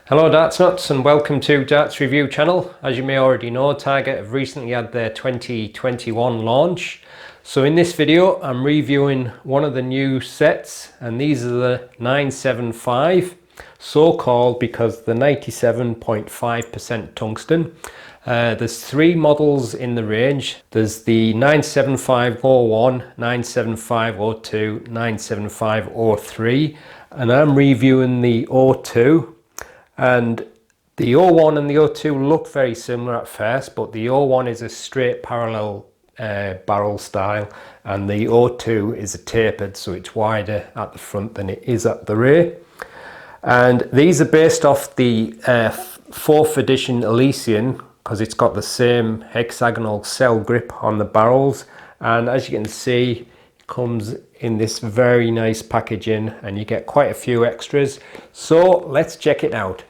Hello Darts Nutz and welcome to Darts Review channel. As you may already know, Target have recently had their 2021 launch. So in this video I'm reviewing one of the new sets, and these are the 975, so called because the 97.5% tungsten. There's three models in the range. There's the 97501, 97502, 97503, and I'm reviewing the 02. And the 01 and the 02 look very similar at first, but the 01 is a straight parallel barrel style, and the 02 is a tapered, so it's wider at the front than it is at the rear. And these are based off the 4th edition Elysian, because it's got the same hexagonal cell grip on the barrels, and as you can see, it comes in this very nice packaging and you get quite a few extras. So let's check it out.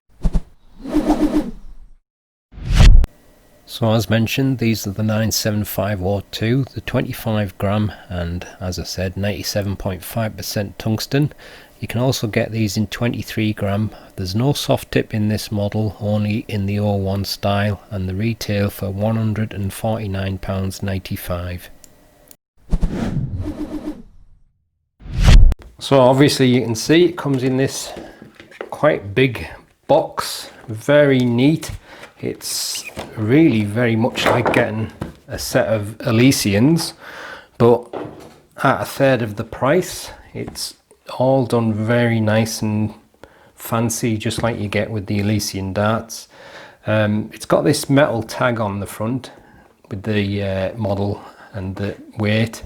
So as mentioned, these are the 97502, the 25 gram and, as I said, 97.5% tungsten. You can also get these in 23 gram. There's no soft tip in this model, only in the 01 style, and the retail for £149.95. So obviously you can see it comes in this quite big box, very neat. It's really very much like getting a set of Elysians, but at a third of the price. It's all done very nice and fancy, just like you get with the Elysian darts. It's got this metal tag on the front with the model and the weight,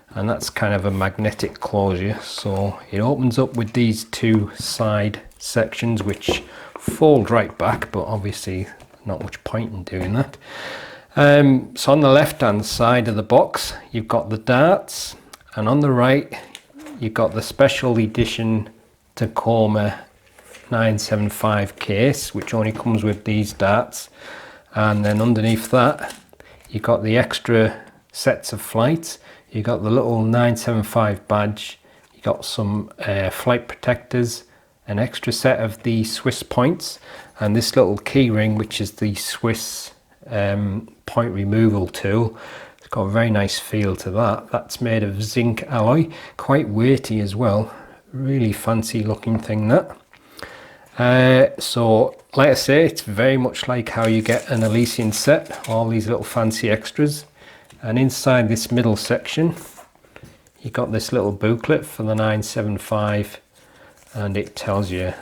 and that's kind of a magnetic closure, so it opens up with these two side sections which fold right back, but obviously not much point in doing that. So on the left hand side of the box you've got the darts, and on the right you've got the special edition Tacoma 975 case, which only comes with these darts, and then underneath that you've got the extra sets of flights. You got the little 975 badge, you got some flight protectors, an extra set of the Swiss points, and this little key ring, which is the Swiss point removal tool. It's got a very nice feel to that. That's made of zinc alloy, quite weighty as well. Really fancy looking thing that. So like I say, it's very much like how you get an Elysian set, all these little fancy extras. And inside this middle section you got this little booklet for the 975, and it tells you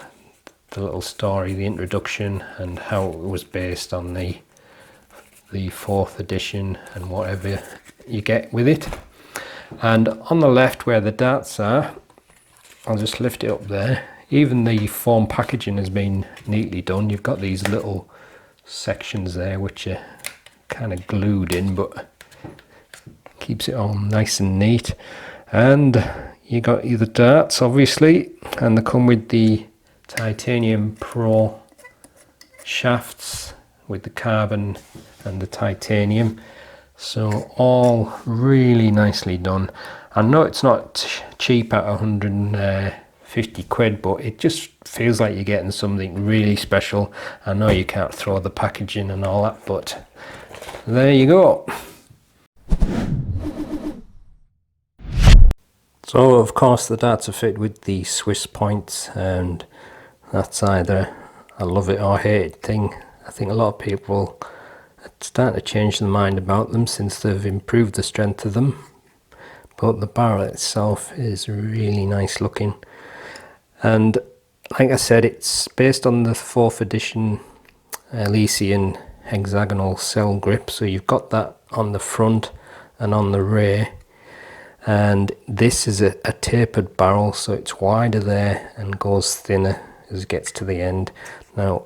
the little story, the introduction, and how it was based on the 4th edition and whatever you get with it. And on the left where the darts are, I'll just lift it up there, even the foam packaging has been neatly done. You've got these little sections there which are kind of glued in, but keeps it all nice and neat. And you got the darts obviously, and they come with the titanium pro shafts with the carbon and the titanium, so all really nicely done. I know it's not cheap at 150 quid, but it just feels like you're getting something really special. I know you can't throw the packaging and all that, but there you go. So of course the darts are fitted with the Swiss points, and that's either a love it or hate it thing. I think a lot of people are starting to change their mind about them since they've improved the strength of them, but the barrel itself is really nice looking. And like I said, it's based on the 4th edition Elysian hexagonal cell grip, so you've got that on the front and on the rear. And this is a tapered barrel, so it's wider there and goes thinner as it gets to the end. Now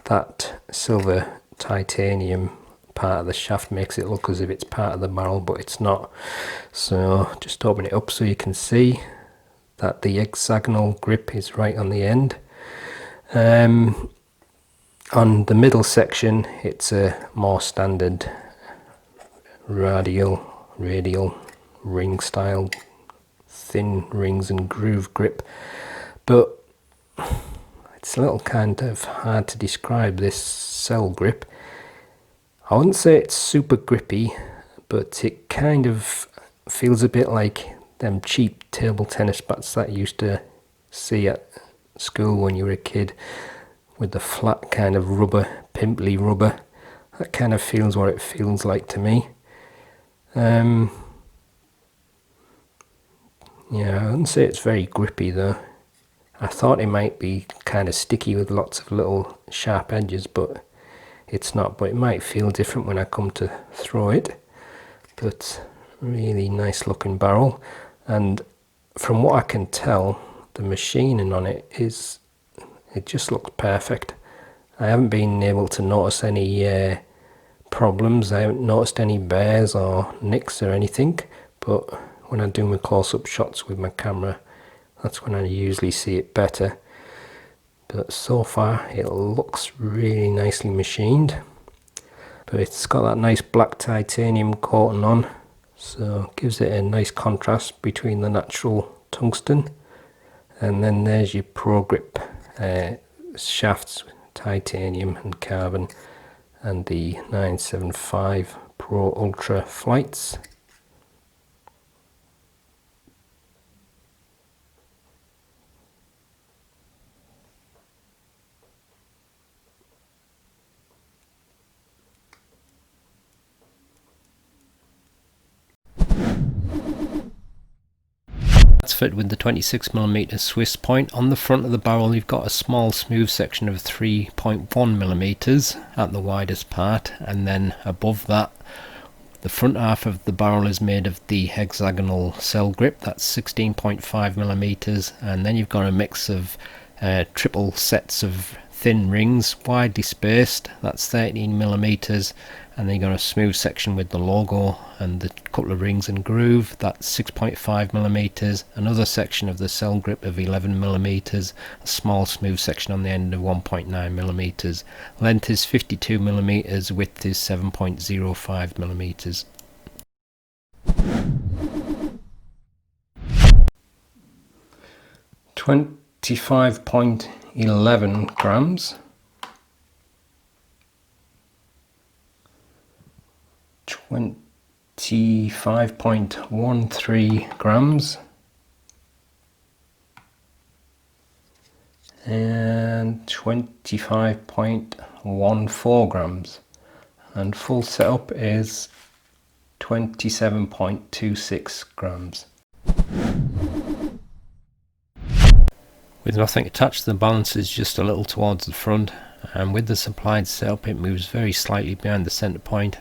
that silver titanium part of the shaft makes it look as if it's part of the barrel, but it's not. So just open it up so you can see that the hexagonal grip is right on the end. On the middle section it's a more standard radial ring style, thin rings and groove grip, but It's a little kind of hard to describe this cell grip. I wouldn't say it's super grippy, but it kind of feels a bit like them cheap table tennis bats that you used to see at school when you were a kid, with the flat kind of rubber, pimply rubber. That kind of feels what it feels like to me. Yeah, I wouldn't say it's very grippy though. I thought it might be kind of sticky with lots of little sharp edges, but it's not. But it might feel different when I come to throw it. But really nice looking barrel, and from what I can tell, the machining on it just looks perfect. I haven't been able to notice any problems. I haven't noticed any bears or nicks or anything, but when I do my close-up shots with my camera, that's when I usually see it better. But so far it looks really nicely machined, but it's got that nice black titanium coating on, so it gives it a nice contrast between the natural tungsten. And then there's your Pro Grip shafts, titanium and carbon, and the 975 Pro Ultra flights. That's fitted with the 26mm Swiss point. On the front of the barrel you've got a small smooth section of 3.1mm at the widest part, and then above that the front half of the barrel is made of the hexagonal cell grip, that's 16.5mm, and then you've got a mix of triple sets of thin rings widely spaced, that's 13mm, and then you've got a smooth section with the logo and the couple of rings and groove, that's 6.5mm, another section of the cell grip of 11mm, a small smooth section on the end of 1.9mm, length is 52mm, width is 7.05mm. $25.11 grams. 25.13 grams, and 25.14 grams, and full setup is 27.26 grams. With nothing attached, the balance is just a little towards the front, and with the supplied setup it moves very slightly behind the centre point.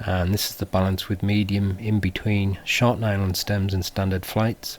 And this is the balance with medium in between short nylon stems and standard flights.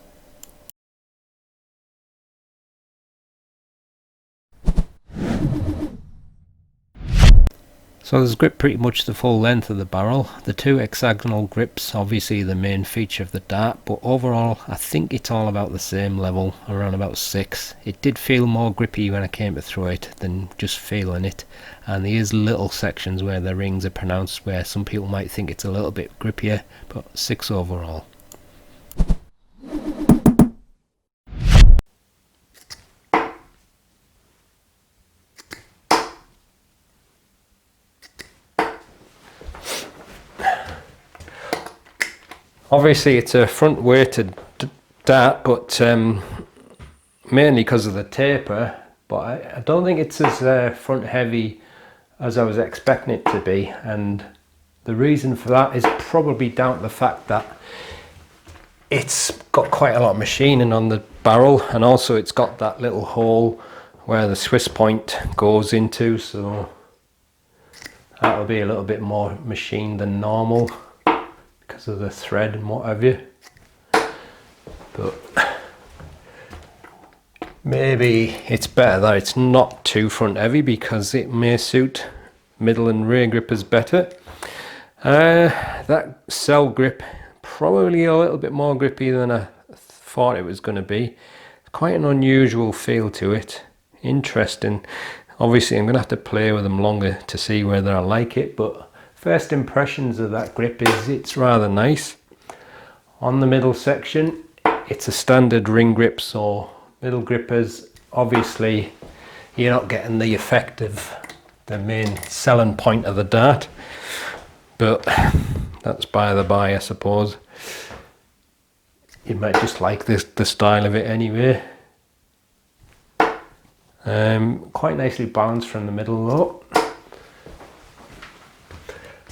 So there's grip pretty much the full length of the barrel. The two hexagonal grips obviously the main feature of the dart, but overall I think it's all about the same level, around about 6. It did feel more grippy when I came to throw it than just feeling it, and there is little sections where the rings are pronounced where some people might think it's a little bit grippier, but 6 overall. Obviously it's a front weighted dart, but mainly because of the taper, but I don't think it's as front heavy as I was expecting it to be, and the reason for that is probably down to the fact that it's got quite a lot of machining on the barrel, and also it's got that little hole where the Swiss point goes into, so that'll be a little bit more machined than normal because of the thread and what have you. But maybe it's better that it's not too front heavy, because it may suit middle and rear grippers better. That cell grip probably a little bit more grippy than I thought it was going to be. Quite an unusual feel to it. Interesting. Obviously I'm going to have to play with them longer to see whether I like it, but first impressions of that grip is it's rather nice. On the middle section it's a standard ring grip, so middle grippers obviously you're not getting the effect of the main selling point of the dart, but that's by the by, I suppose. You might just like the style of it anyway. Quite nicely balanced from the middle though.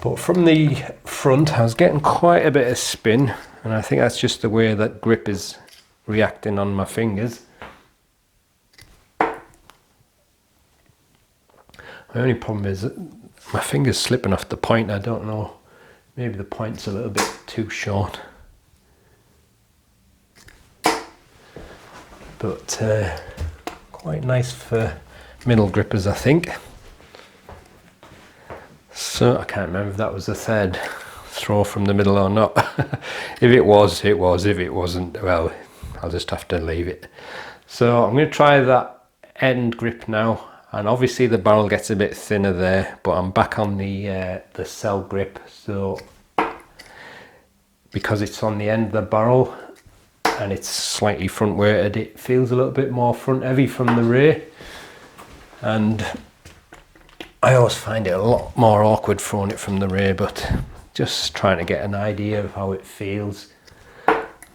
But from the front I was getting quite a bit of spin, and I think that's just the way that grip is reacting on my fingers. My only problem is that my finger's slipping off the point. I don't know, maybe the point's a little bit too short. But quite nice for middle grippers, I think. So I can't remember if that was the third throw from the middle or not. If it was, it was. If it wasn't, well, I'll just have to leave it. So I'm going to try that end grip now, and obviously the barrel gets a bit thinner there, but I'm back on the cell grip. So because it's on the end of the barrel and it's slightly front weighted, it feels a little bit more front heavy from the rear, and I always find it a lot more awkward throwing it from the rear, but just trying to get an idea of how it feels.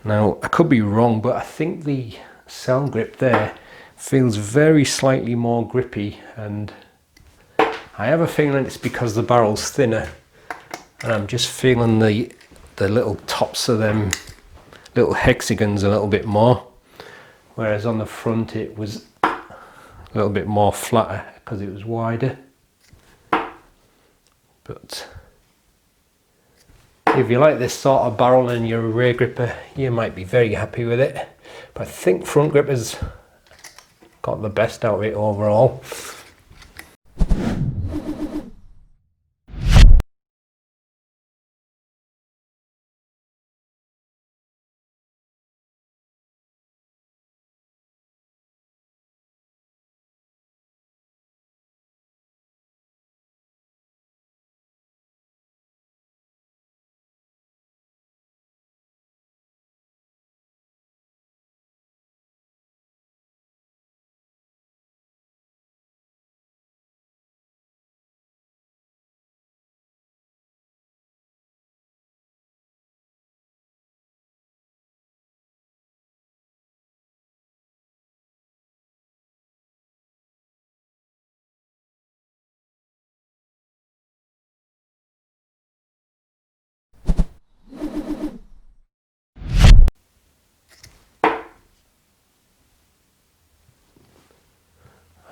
Now I could be wrong, but I think the cell grip there feels very slightly more grippy, and I have a feeling it's because the barrel's thinner, and I'm just feeling the little tops of them little hexagons a little bit more, whereas on the front it was a little bit more flatter because it was wider. But if you like this sort of barrel and you're a rear gripper, you might be very happy with it, but I think front grippers got the best out of it overall.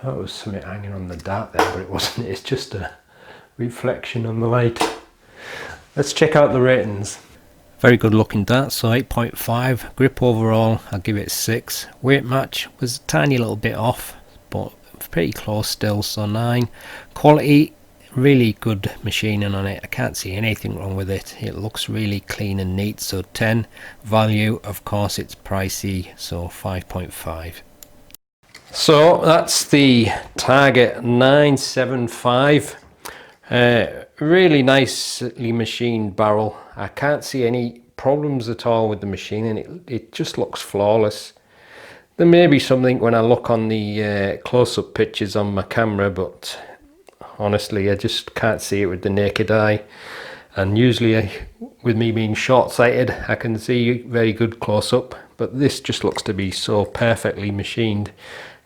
That was something hanging on the dart there, but it wasn't. It's just a reflection on the light. Let's check out the ratings. Very good looking dart, so 8.5. Grip overall, I'll give it 6. Weight match was a tiny little bit off, but pretty close still, so 9. Quality, really good machining on it. I can't see anything wrong with it. It looks really clean and neat, so 10. Value, of course it's pricey, so 5.5. So that's the Target 975. Really nicely machined barrel. I can't see any problems at all with the machining. It just looks flawless. There may be something when I look on the close-up pictures on my camera, but honestly I just can't see it with the naked eye. And usually with me being short-sighted, I can see very good close-up, but this just looks to be so perfectly machined.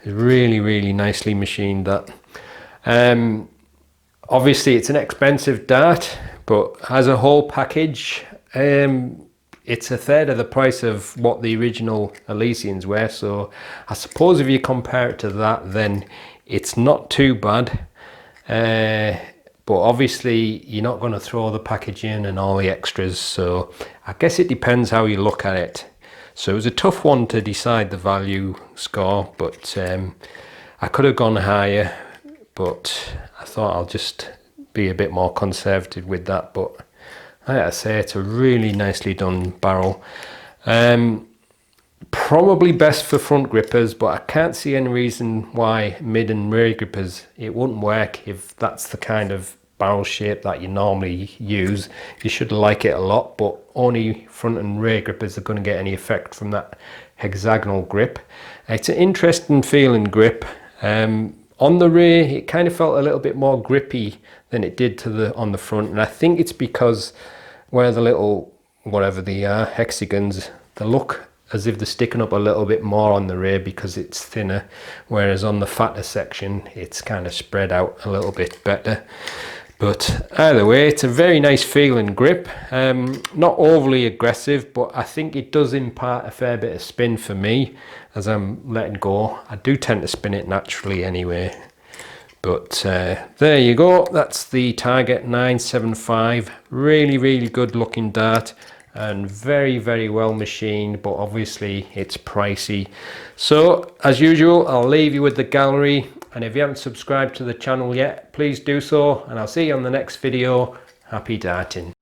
Really nicely machined, that. Obviously it's an expensive dart, but as a whole package, it's a third of the price of what the original Elysians were, so I suppose if you compare it to that, then it's not too bad. But obviously you're not going to throw the package in and all the extras, so I guess it depends how you look at it. So it was a tough one to decide the value score, but I could have gone higher, but I thought I'll just be a bit more conservative with that. But like I say, it's a really nicely done barrel. Probably best for front grippers, but I can't see any reason why mid and rear grippers it wouldn't work if that's the kind of barrel shape that you normally use. You should like it a lot, but only front and rear grippers are going to get any effect from that hexagonal grip. It's an interesting feeling grip. On the rear, it kind of felt a little bit more grippy than it did on the front, and I think it's because where the little, whatever they are, hexagons, they look as if they're sticking up a little bit more on the rear because it's thinner, whereas on the fatter section it's kind of spread out a little bit better. But either way, it's a very nice feeling grip, not overly aggressive, but I think it does impart a fair bit of spin for me as I'm letting go. I do tend to spin it naturally anyway. But there you go, that's the Target 975. Really good looking dart, and very well machined, but obviously it's pricey. So as usual, I'll leave you with the gallery, and if you haven't subscribed to the channel yet, please do so, and I'll see you on the next video. Happy darting.